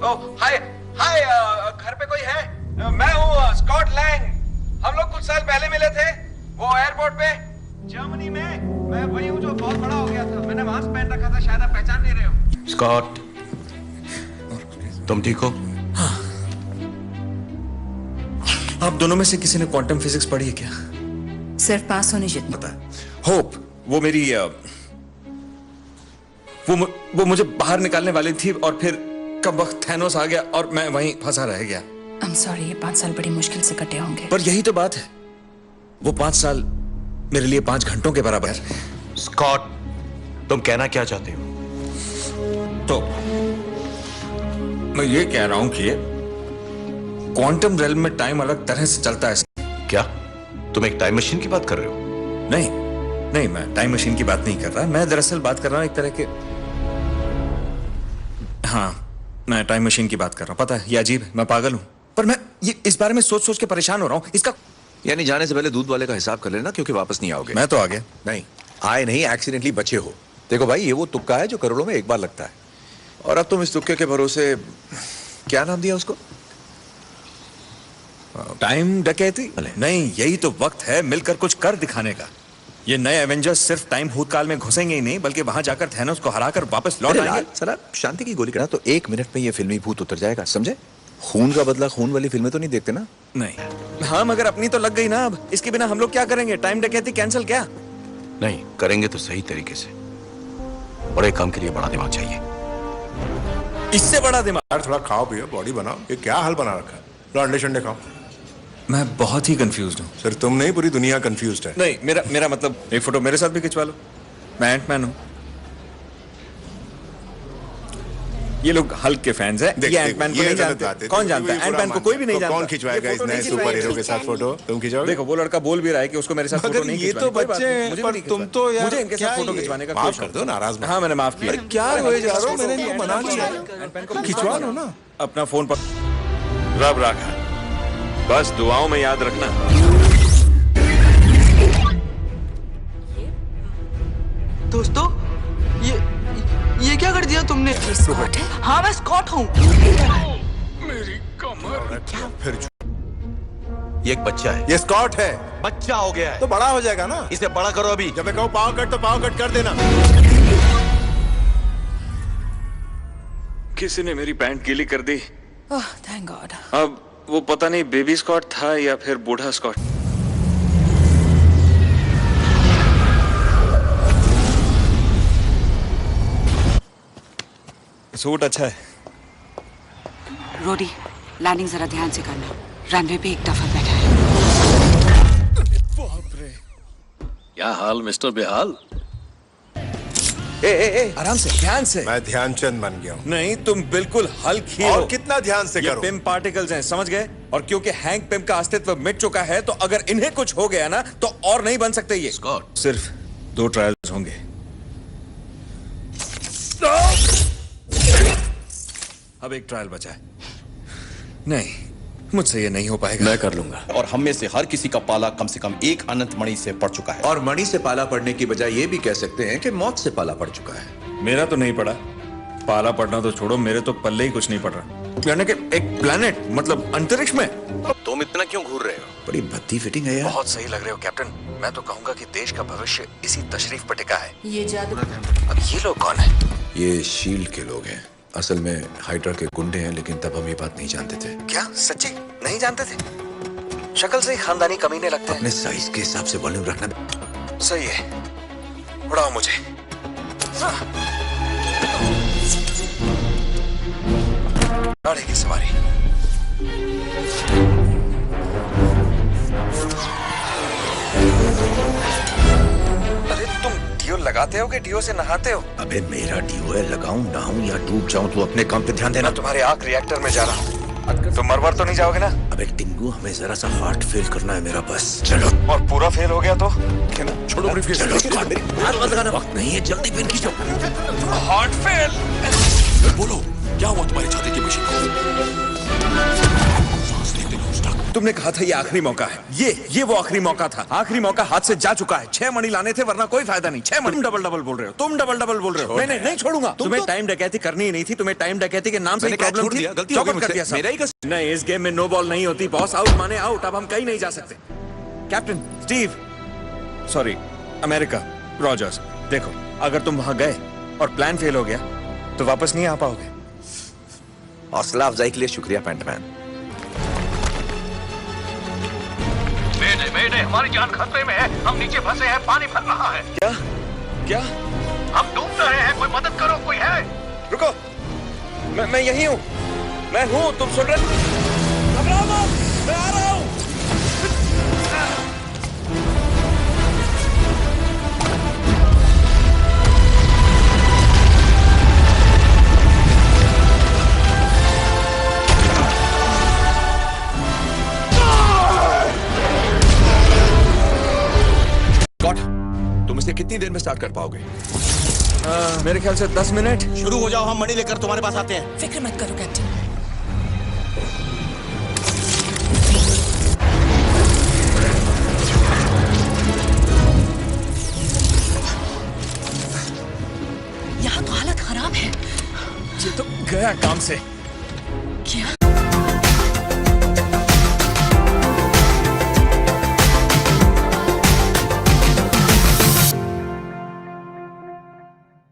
ओह हाय हाय, घर पे कोई है? मैं हूँ स्कॉट लैंग। हम लोग कुछ साल पहले मिले थे वो एयरपोर्ट पे जर्मनी में। मैं वही हूँ जो बहुत बड़ा हो गया था। मैंने मास्क पहन रखा था, शायद आप पहचान नहीं रहे हो। स्कॉट, तुम ठीक हो? हाँ। आप दोनों में से किसी ने क्वांटम फिजिक्स पढ़ी है क्या? सिर्फ पास होने जितना पता है। होप, वो मेरी वो मुझे बाहर निकालने वाली थी और फिर कब वक्त थैनोस आ गया और मैं वहीं फंसा रह गया। I'm sorry, ये 5 साल बड़ी मुश्किल से कटे होंगे। पर यही तो बात है, वो 5 साल मेरे लिए 5 घंटों के बराबर है। स्कॉट, तुम कहना क्या चाहते हो? तो मैं ये कह रहा हूं कि क्वांटम रेल्म में टाइम अलग तरह से चलता है। क्या तुम एक टाइम मशीन की बात कर रहे हो? नहीं, मैं टाइम मशीन की बात नहीं कर रहा। मैं दरअसल बात कर रहा हूं एक तरह के, हाँ, मैं टाइम मशीन की बात कर रहा हूं। पता है ये अजीब है, मैं पागल हूं, पर मैं ये इस बारे में सोच सोच के परेशान हो रहा हूं। इसका यानी जाने से पहले दूध वाले का हिसाब कर लेना, क्योंकि वापस नहीं आओगे। मैं तो आ गया। नहीं आए नहीं, एक्सीडेंटली बचे हो। देखो भाई, ये वो तुक्का है जो करोड़ों में एक बार लगता है, और अब तुम इस तुक्के के भरोसे, क्या नाम दिया उसको? टाइम डकैती? नहीं, यही तो वक्त है मिलकर कुछ कर दिखाने का। ये नए एवेंजर्स सिर्फ टाइम भूतकाल में घुसेंगे ही नहीं, बल्कि वहां जाकर थैनोस को हराकर वापस लौट आएंगे। सर, शांति की गोली करना तो 1 मिनट में ये फिल्मी भूत उतर जाएगा, समझे? खून का बदला खून वाली फिल्में तो नहीं देखते ना? नहीं। हाँ, मगर अपनी तो लग गई ना। अब इसके बिना हम लोग क्या करेंगे? टाइम डकैती कैंसिल क्या? नहीं करेंगे तो सही तरीके से, और एक काम के लिए बड़ा दिमाग चाहिए। इससे बड़ा दिमाग? यार थोड़ा खाओ पियो, बॉडी बनाओ। ये क्या हाल बना रखा है? लो अंडे शंडे खाओ। मैं बहुत ही कंफ्यूज्ड हूँ। सर तुम नहीं, पूरी दुनिया कंफ्यूज्ड है। नहीं, मेरा मतलब एक फोटो मेरे साथ भी खिंचवा लो। मैं एंटमैन हूँ। ये लोग हल्क के फैंस हैं। ये एंटमैन को नहीं जानते। कौन जानता है? एंटमैन को कोई भी नहीं जानता। कौन खिंचवाएगा इस नए सुपर हीरो के साथ फोटो? तुम खिंचवाओगे? देखो, वो लड़का बोल भी रहा है कि उसको मेरे साथ फोटो नहीं ये तो बच्चे हैं, पर तुम तो यार, मुझे इनके साथ फोटो खिंचवाने का माफ कर दो, नाराज मत। हाँ, मैंने माफ किया। क्या रोए जा रहे हो? मैंने इनको मना किया, खिंचवा लो ना। अपना फोन पर रब रखा, बस दुआओं में याद रखना। दोस्तों, ये क्या कर दिया तुमने? स्कॉट है? हाँ, मैं स्कॉट हूँ। मेरी कमर। क्या फिर? ये एक बच्चा है। ये स्कॉट है। बच्चा हो गया है तो बड़ा हो जाएगा ना। इसे बड़ा करो अभी। जब मैं कहूँ पाव कट तो पाव कट कर देना। किसी ने मेरी पैंट गीली कर दी। ओह, थैंक गॉड। अब वो पता नहीं बेबी स्कॉट था या फिर बूढ़ा स्कॉट। सूट अच्छा है। रोडी, लैंडिंग जरा ध्यान से करना। रनवे पे एक दफा बैठा है। बाप रे। क्या हाल मिस्टर बेहाल? ए, आराम से, ध्यान से। मैं ध्यानचंद बन गया हूँ। नहीं, तुम बिल्कुल हल्क ही हो। और कितना ध्यान से ये करो? पिम पार्टिकल्स हैं, समझ गए? और क्योंकि हैंक पिम का अस्तित्व मिट चुका है, तो अगर इन्हें कुछ हो गया ना, तो और नहीं बन सकते ये। स्कॉट, सिर्फ 2 ट्रायल्स होंगे। अब एक ट्रायल बचा है। नहीं, मुझसे ये नहीं हो पाएगा। मैं कर लूंगा। और हम में से हर किसी का पाला कम से कम एक अनंत मणि से पड़ चुका है। और मणि से पाला पड़ने की बजाय ये भी कह सकते हैं कि मौत से पाला पड़ चुका है। मेरा तो नहीं पड़ा। पाला पड़ना तो छोड़ो, मेरे तो पल्ले ही कुछ नहीं पड़ रहा। यानी कि एक प्लेनेट, मतलब अंतरिक्ष में। तुम इतना क्यों घूर रहे हो? बड़ी भद्दी फिटिंग है यार। बहुत सही लग रहे हो कैप्टन। मैं तो कहूंगा कि देश का भविष्य इसी तशरीफ पर टिका है। ये जादू। अब ये लोग कौन है? ये शील्ड के लोग हैं। असल में हाइड्रा के गुंडे हैं, लेकिन तब हम ये बात नहीं जानते थे। क्या सच्ची नहीं जानते थे? शक्ल से ही खानदानी कमीने लगते हैं। अपने साइज के हिसाब से वॉल्यूम रखना। सही है, उड़ाओ मुझे। गाड़ी की सवारी। अरे तुम डियो लगाते हो कि डियो से नहाते हो? अबे मेरा डियो है, लगाऊं नहाऊं या डूब जाऊं, तो अपने काम पे ध्यान देना। मैं तुम्हारे आग रिएक्टर में जा रहा हूँ। तुम मरवर तो नहीं जाओगे ना? अबे टिंगू, हमें जरा सा हार्ट फेल करना है मेरा, बस। चलो। और पूरा फेल हो गया तो? क्या ना? छोड़ो ब्रीफकेस। चलो स्कॉट, मेरी हाथ मत लगाना, वक्त नहीं है, जल्दी पिन खींचो। Heart fail. बोलो, क्या हुआ तुम्हारी छाती की मशीन को? सांस लेते रहो, स्टक। तुमने कहा था ये आखिरी मौका है। ये वो आखिरी मौका था। आखिरी मौका हाथ से जा चुका है। 6 मणि लाने थे, वरना कोई फायदा नहीं। 6 मणि। तुम डबल डबल बोल रहे हो। तुम डबल डबल बोल रहे हो। नहीं छोड़ूंगा। तुम्हें टाइम डकैती करनी ही नहीं थी। तुम्हें टाइम डकैती के नाम से प्रॉब्लम थी। गलती हो गई मुझसे। मेरा ही नहीं, इस गेम में नो बॉल नहीं होती बॉस। आउट माने आउट। अब हम कहीं नहीं जा सकते। Captain Steve, sorry, America, Rogers, देखो अगर तुम वहां गए और प्लान फेल हो गया तो वापस नहीं आ पाओगे। हौसला अफजाई के लिए शुक्रिया पैंटमैन। मेडे, हमारी जान खतरे में है। हम नीचे फंसे हैं, पानी भर रहा है। क्या? हम डूब रहे हैं, कोई मदद करो, कोई है? रुको, मैं यही हूँ। मैं हूँ, तुम सुन रहे? घबराओ मत, मैं आ रहा हूँ। तुम इसे कितनी देर में स्टार्ट कर पाओगे? मेरे ख्याल से 10 मिनट। शुरू हो जाओ, हम मणि लेकर तुम्हारे पास आते हैं। फिक्र मत करो कैप्टन। यहाँ तो हालत खराब है। ये तो गया काम से। क्या?